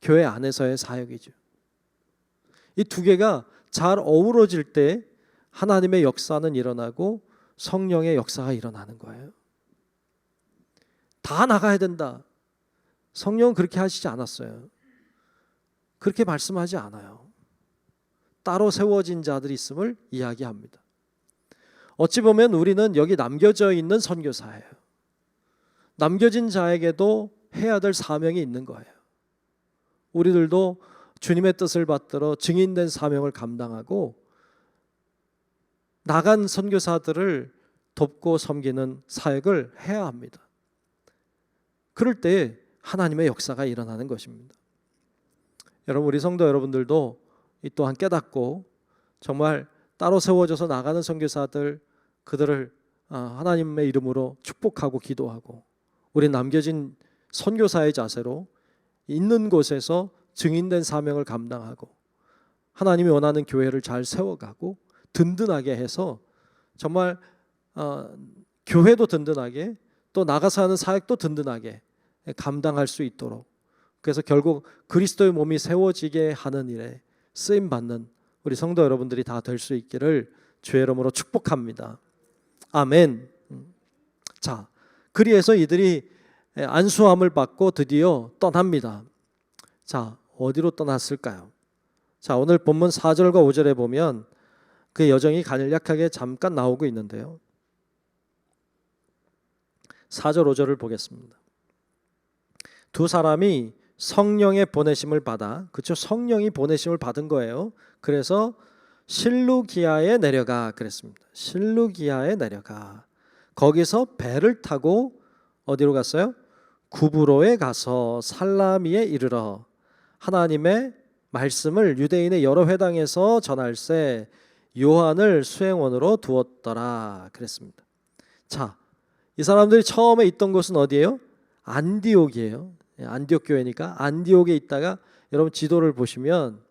Speaker 1: 교회 안에서의 사역이죠. 이 두 개가 잘 어우러질 때 하나님의 역사는 일어나고 성령의 역사가 일어나는 거예요. 다 나가야 된다. 성령은 그렇게 하시지 않았어요. 그렇게 말씀하지 않아요. 따로 세워진 자들이 있음을 이야기합니다. 어찌 보면 우리는 여기 남겨져 있는 선교사예요. 남겨진 자에게도 해야 될 사명이 있는 거예요. 우리들도 주님의 뜻을 받들어 증인된 사명을 감당하고 나간 선교사들을 돕고 섬기는 사역을 해야 합니다. 그럴 때 하나님의 역사가 일어나는 것입니다. 여러분, 우리 성도 여러분들도 이 또한 깨닫고 정말 따로 세워져서 나가는 선교사들, 그들을 하나님의 이름으로 축복하고 기도하고, 우리 남겨진 선교사의 자세로 있는 곳에서 증인된 사명을 감당하고 하나님이 원하는 교회를 잘 세워가고 든든하게 해서 정말 교회도 든든하게, 또 나가서 하는 사역도 든든하게 감당할 수 있도록, 그래서 결국 그리스도의 몸이 세워지게 하는 일에 쓰임받는 우리 성도 여러분들이 다 될 수 있기를 주의 이름으로 축복합니다. 아멘. 자, 그리해서 이들이 안수함을 받고 드디어 떠납니다. 자, 어디로 떠났을까요? 자, 오늘 본문 4절과 5절에 보면 그 여정이 간략하게 잠깐 나오고 있는데요, 4절 5절을 보겠습니다. 두 사람이 성령의 보내심을 받아, 그렇죠? 성령이 보내심을 받은 거예요. 그래서 실루기아에 내려가 그랬습니다. 실루기아에 내려가. 거기서 배를 타고 어디로 갔어요? 구브로에 가서 살라미에 이르러 하나님의 말씀을 유대인의 여러 회당에서 전할세 요한을 수행원으로 두었더라 그랬습니다. 자, 이 사람들이 처음에 있던 곳은 어디예요? 안디옥이에요. 안디옥 교회니까 안디옥에 있다가, 여러분 지도를 보시면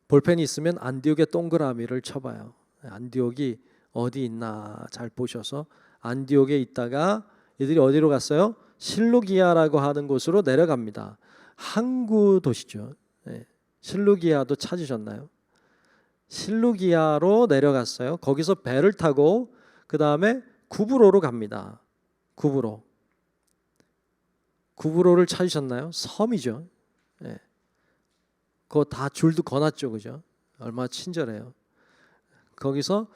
Speaker 1: 볼펜이 있으면 안디옥의 동그라미를 쳐봐요. 안디옥이 어디 있나 잘 보셔서 안디옥에 있다가 이들이 어디로 갔어요? 실루기아라고 하는 곳으로 내려갑니다. 항구 도시죠. 실루기아도 찾으셨나요? 실루기아로 내려갔어요. 거기서 배를 타고 그 다음에 구브로로 갑니다. 구브로를 찾으셨나요? 섬이죠. 그거 다 줄도 거놨죠, 그죠? 얼마나 친절해요. 거기서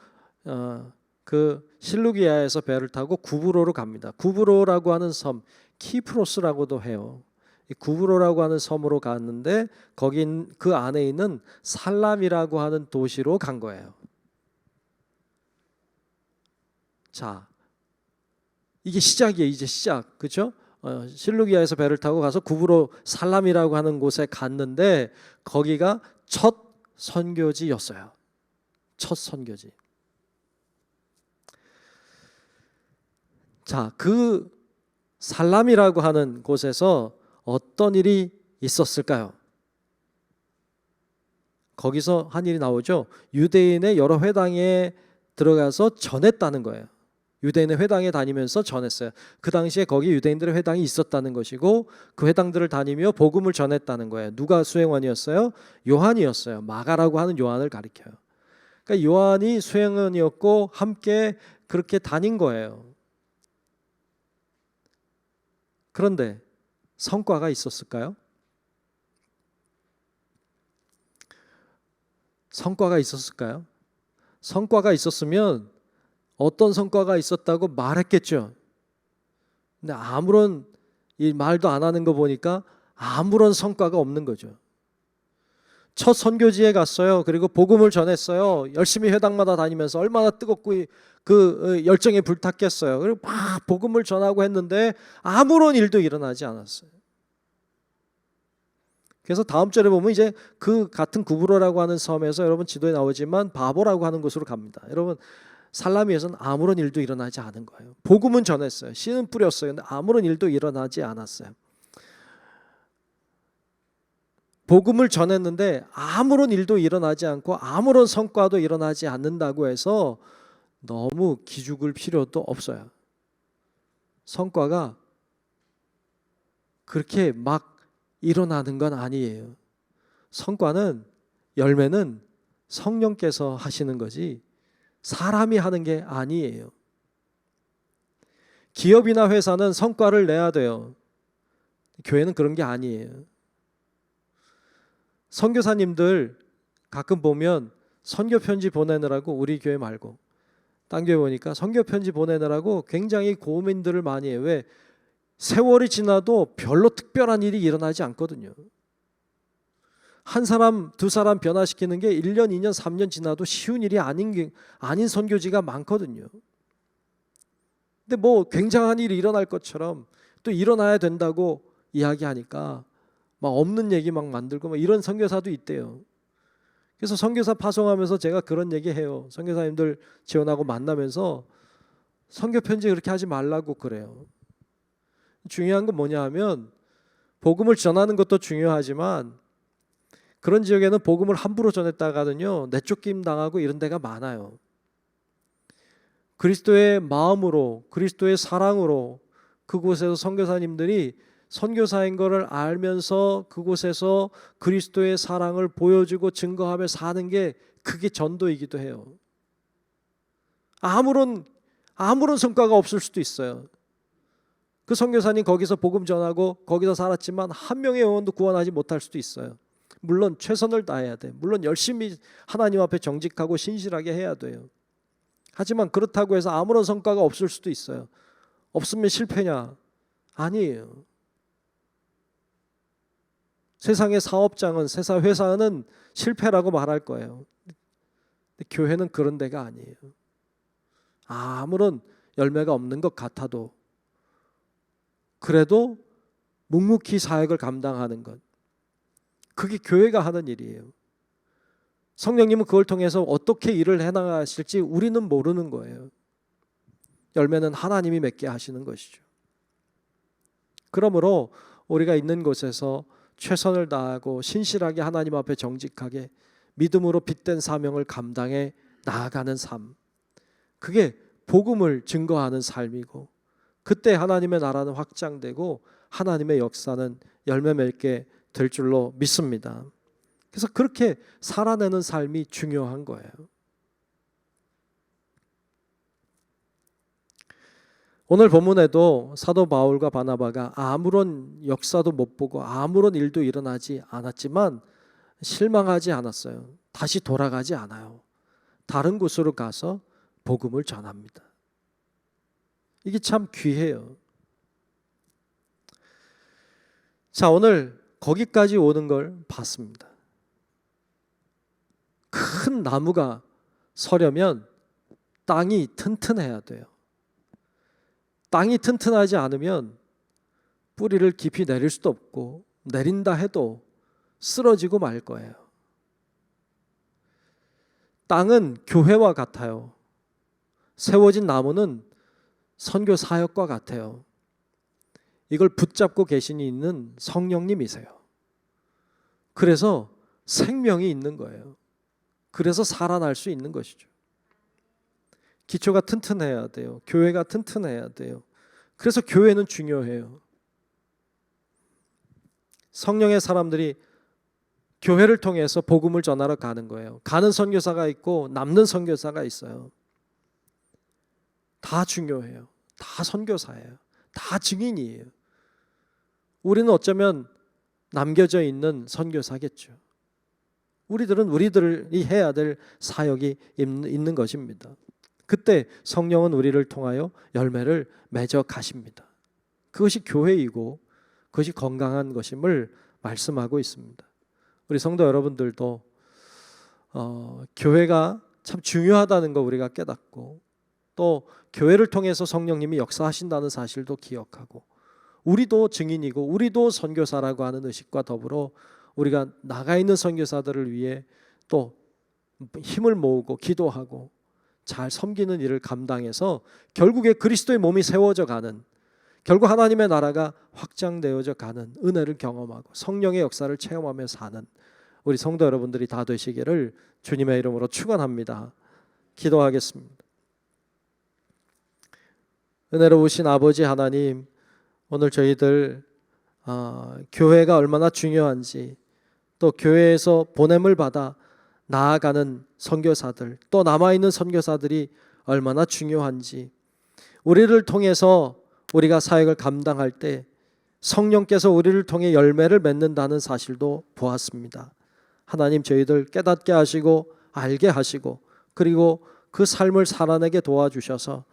Speaker 1: 그 실루기아에서 배를 타고 구브로로 갑니다. 구브로라고 하는 섬, 키프로스라고도 해요. 이 구브로라고 하는 섬으로 갔는데 거긴 그 안에 있는 살람이라고 하는 도시로 간 거예요. 자, 이게 시작이에요. 이제 시작, 그렇죠? 실루기아에서 배를 타고 가서 구브로 살람이라고 하는 곳에 갔는데 거기가 첫 선교지였어요. 첫 선교지. 자, 그 살람이라고 하는 곳에서 어떤 일이 있었을까요? 거기서 한 일이 나오죠. 유대인의 여러 회당에 들어가서 전했다는 거예요. 유대인의 회당에 다니면서 전했어요. 그 당시에 거기 유대인들의 회당이 있었다는 것이고 그 회당들을 다니며 복음을 전했다는 거예요. 누가 수행원이었어요? 요한이었어요. 마가라고 하는 요한을 가리켜요. 그러니까 요한이 수행원이었고 함께 그렇게 다닌 거예요. 그런데 성과가 있었을까요? 성과가 있었을까요? 성과가 있었으면 어떤 성과가 있었다고 말했겠죠. 근데 아무런 이 말도 안 하는 거 보니까 아무런 성과가 없는 거죠. 첫 선교지에 갔어요. 그리고 복음을 전했어요. 열심히 회당마다 다니면서 얼마나 뜨겁고 그 열정에 불탔겠어요. 그리고 막 복음을 전하고 했는데 아무런 일도 일어나지 않았어요. 그래서 다음 절에 보면 이제 그 같은 구브로라고 하는 섬에서 여러분 지도에 나오지만 바보라고 하는 곳으로 갑니다. 여러분 살라미에서는 아무런 일도 일어나지 않은 거예요. 복음은 전했어요. 씨는 뿌렸어요. 근데 아무런 일도 일어나지 않았어요. 복음을 전했는데 아무런 일도 일어나지 않고 아무런 성과도 일어나지 않는다고 해서 너무 기죽을 필요도 없어요. 성과가 그렇게 막 일어나는 건 아니에요. 성과는 열매는 성령께서 하시는 거지 사람이 하는 게 아니에요. 기업이나 회사는 성과를 내야 돼요. 교회는 그런 게 아니에요. 선교사님들 가끔 보면 선교 편지 보내느라고 우리 교회 말고 딴 교회 보니까 선교 편지 보내느라고 굉장히 고민들을 많이 해요. 왜? 세월이 지나도 별로 특별한 일이 일어나지 않거든요. 한 사람, 두 사람 변화시키는 게 1년, 2년, 3년 지나도 쉬운 일이 아닌 선교지가 많거든요. 근데 뭐 굉장한 일이 일어날 것처럼 또 일어나야 된다고 이야기하니까 막 없는 얘기 막 만들고 막 이런 선교사도 있대요. 그래서 선교사 파송하면서 제가 그런 얘기해요. 선교사님들 지원하고 만나면서 선교 편지 그렇게 하지 말라고 그래요. 중요한 건 뭐냐 하면 복음을 전하는 것도 중요하지만 그런 지역에는 복음을 함부로 전했다가는요 내쫓김 당하고 이런 데가 많아요. 그리스도의 마음으로 그리스도의 사랑으로 그곳에서 선교사님들이 선교사인 것을 알면서 그곳에서 그리스도의 사랑을 보여주고 증거하며 사는 게 그게 전도이기도 해요. 아무런 성과가 없을 수도 있어요. 그 선교사님 거기서 복음 전하고 거기서 살았지만 한 명의 영혼도 구원하지 못할 수도 있어요. 물론 최선을 다해야 돼. 물론 열심히 하나님 앞에 정직하고 신실하게 해야 돼요. 하지만 그렇다고 해서 아무런 성과가 없을 수도 있어요. 없으면 실패냐? 아니에요. 세상의 사업장은 회사는 실패라고 말할 거예요. 근데 교회는 그런 데가 아니에요. 아무런 열매가 없는 것 같아도 그래도 묵묵히 사역을 감당하는 것, 그게 교회가 하는 일이에요. 성령님은 그걸 통해서 어떻게 일을 해나가실지 우리는 모르는 거예요. 열매는 하나님이 맺게 하시는 것이죠. 그러므로 우리가 있는 곳에서 최선을 다하고 신실하게 하나님 앞에 정직하게 믿음으로 빚된 사명을 감당해 나아가는 삶, 그게 복음을 증거하는 삶이고 그때 하나님의 나라는 확장되고 하나님의 역사는 열매 맺게 될 줄로 믿습니다. 그래서 그렇게 살아내는 삶이 중요한 거예요. 오늘 본문에도 사도 바울과 바나바가 아무런 역사도 못 보고 아무런 일도 일어나지 않았지만 실망하지 않았어요. 다시 돌아가지 않아요. 다른 곳으로 가서 복음을 전합니다. 이게 참 귀해요. 자, 오늘 거기까지 오는 걸 봤습니다. 큰 나무가 서려면 땅이 튼튼해야 돼요. 땅이 튼튼하지 않으면 뿌리를 깊이 내릴 수도 없고 내린다 해도 쓰러지고 말 거예요. 땅은 교회와 같아요. 세워진 나무는 선교 사역과 같아요. 이걸 붙잡고 계시니 있는 성령님이세요. 그래서 생명이 있는 거예요. 그래서 살아날 수 있는 것이죠. 기초가 튼튼해야 돼요. 교회가 튼튼해야 돼요. 그래서 교회는 중요해요. 성령의 사람들이 교회를 통해서 복음을 전하러 가는 거예요. 가는 선교사가 있고 남는 선교사가 있어요. 다 중요해요. 다 선교사예요. 다 증인이에요. 우리는 어쩌면 남겨져 있는 선교사겠죠. 우리들은 우리들이 해야 될 사역이 있는 것입니다. 그때 성령은 우리를 통하여 열매를 맺어 가십니다. 그것이 교회이고 그것이 건강한 것임을 말씀하고 있습니다. 우리 성도 여러분들도 교회가 참 중요하다는 거 우리가 깨닫고 또 교회를 통해서 성령님이 역사하신다는 사실도 기억하고 우리도 증인이고 우리도 선교사라고 하는 의식과 더불어 우리가 나가 있는 선교사들을 위해 또 힘을 모으고 기도하고 잘 섬기는 일을 감당해서 결국에 그리스도의 몸이 세워져 가는, 결국 하나님의 나라가 확장되어져 가는 은혜를 경험하고 성령의 역사를 체험하며 사는 우리 성도 여러분들이 다 되시기를 주님의 이름으로 축원합니다. 기도하겠습니다. 은혜로우신 아버지 하나님, 오늘 저희들 교회가 얼마나 중요한지, 또 교회에서 보냄을 받아 나아가는 선교사들, 또 남아있는 선교사들이 얼마나 중요한지, 우리를 통해서 우리가 사역을 감당할 때 성령께서 우리를 통해 열매를 맺는다는 사실도 보았습니다. 하나님, 저희들 깨닫게 하시고 알게 하시고 그리고 그 삶을 살아내게 도와주셔서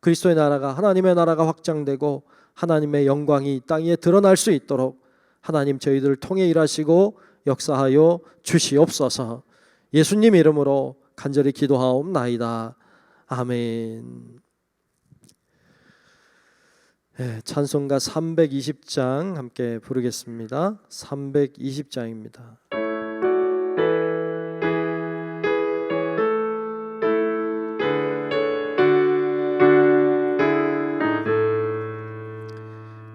Speaker 1: 그리스도의 나라가, 하나님의 나라가 확장되고 하나님의 영광이 이 땅 위에 드러날 수 있도록 하나님 저희들을 통해 일하시고 역사하여 주시옵소서. 예수님 이름으로 간절히 기도하옵나이다. 아멘. 찬송가 320장 함께 부르겠습니다. 320장입니다.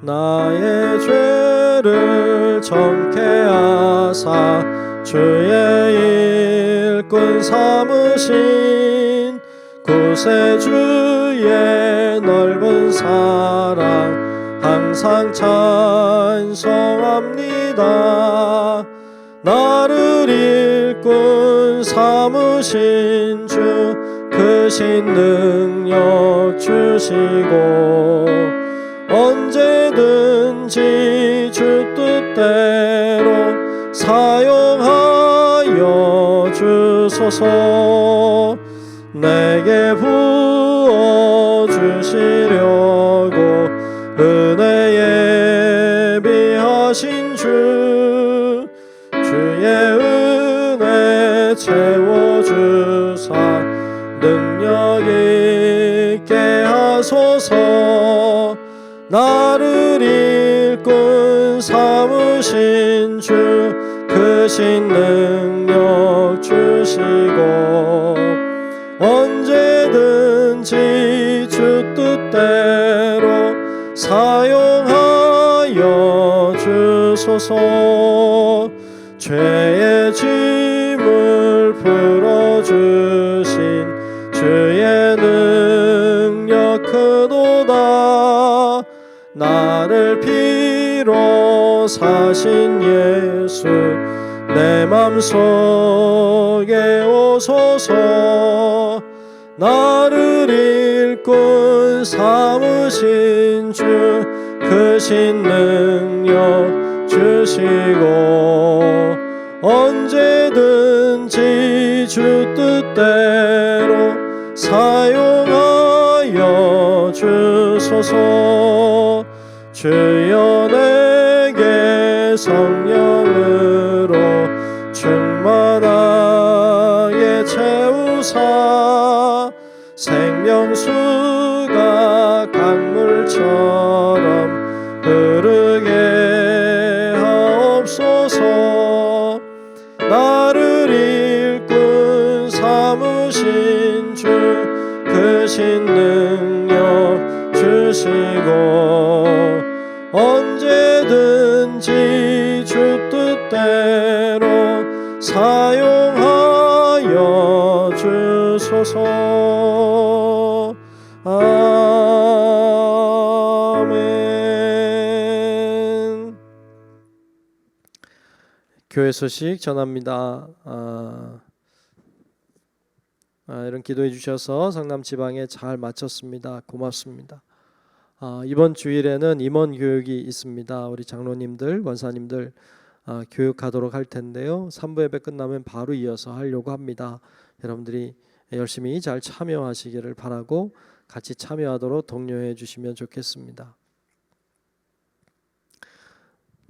Speaker 1: 나의 죄를 정케 하사 주의 일꾼 삼으신 구세주의 넓은 사랑 항상 찬송합니다. 나를 일꾼 삼으신 주 크신 능력 주시고 언제든지 주 뜻대로 사용하여 주소서. 내게 부어주시려고 은혜에 비하신 주, 주의 은혜 채워주사 능력 있게 하소서. 나를 일꾼 삼으신 주 크신 능력 주시고 언제든지 주 뜻대로 사용하여 주소서. 죄의 짐을 풀어주신 주의 능력 크도다. 나를 피로 사신 예수 내 맘속에 오소서. 나를 일꾼 삼으신 주 크신 능력 주시고 언제든지 주 뜻대로 사용하여 주소서. 주여 내게 성령으로 충만하게 채우사 생명수가 강물처럼 흐르게 하옵소서. 나를 일꾼 삼으신 주 크신 능력 주시고 언제든지 주 뜻대로 사용하여 주소서. 아멘. 교회 소식 전합니다. 이런 기도해 주셔서 성남 지방에 잘 마쳤습니다. 고맙습니다. 이번 주일에는 임원 교육이 있습니다. 우리 장로님들, 권사님들 교육하도록 할 텐데요. 3부 예배 끝나면 바로 이어서 하려고 합니다. 여러분들이 열심히 잘 참여하시기를 바라고 같이 참여하도록 독려해 주시면 좋겠습니다.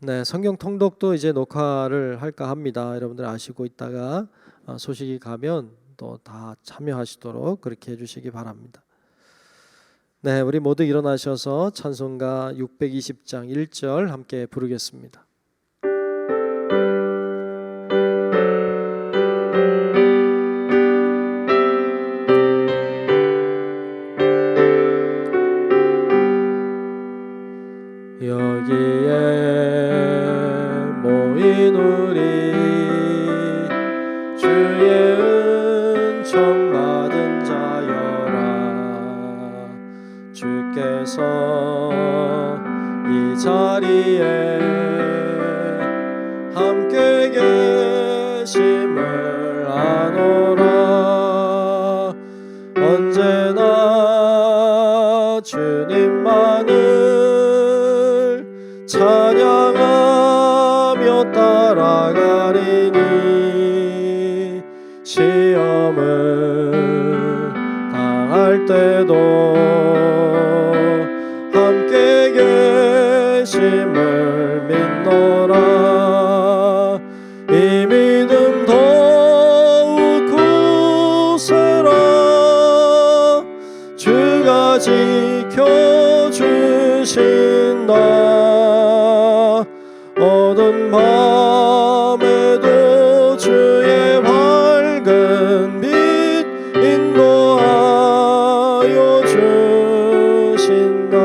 Speaker 1: 네, 성경 통독도 이제 녹화를 할까 합니다. 여러분들 아시고 있다가 소식이 가면 또 다 참여하시도록 그렇게 해주시기 바랍니다. 네, 우리 모두 일어나셔서 찬송가 620장 1절 함께 부르겠습니다. 여기에 모인 우리 주의 은총 받은 자여라. 주께서 이 자리에 함께 계심을 아노라. 언제나 주님만을 찬양하며 따라가리니 시험을 당할 때도 함께 계심을 믿노라. 이 믿음 더욱 굳세라. 주가 지켜주신다. 어두운 밤에도 주의 밝은 빛 인도하여 주신다.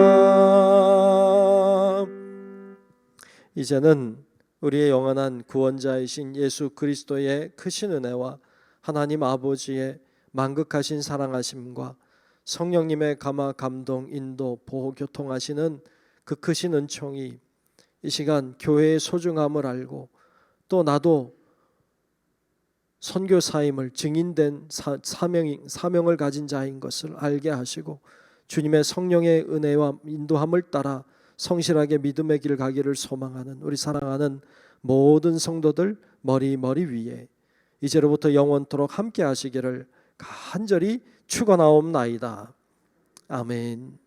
Speaker 1: 이제는 우리의 영원한 구원자이신 예수 그리스도의 크신 은혜와 하나님 아버지의 만극하신 사랑하심과 성령님의 감화 감동 인도 보호 교통하시는 그 크신 은총이 이 시간 교회의 소중함을 알고 또 나도 선교사임을 증인된 사명을 가진 자인 것을 알게 하시고 주님의 성령의 은혜와 인도함을 따라 성실하게 믿음의 길 가기를 소망하는 우리 사랑하는 모든 성도들 머리 위에 이제로부터 영원토록 함께 하시기를 간절히 축원하옵나이다. 아멘.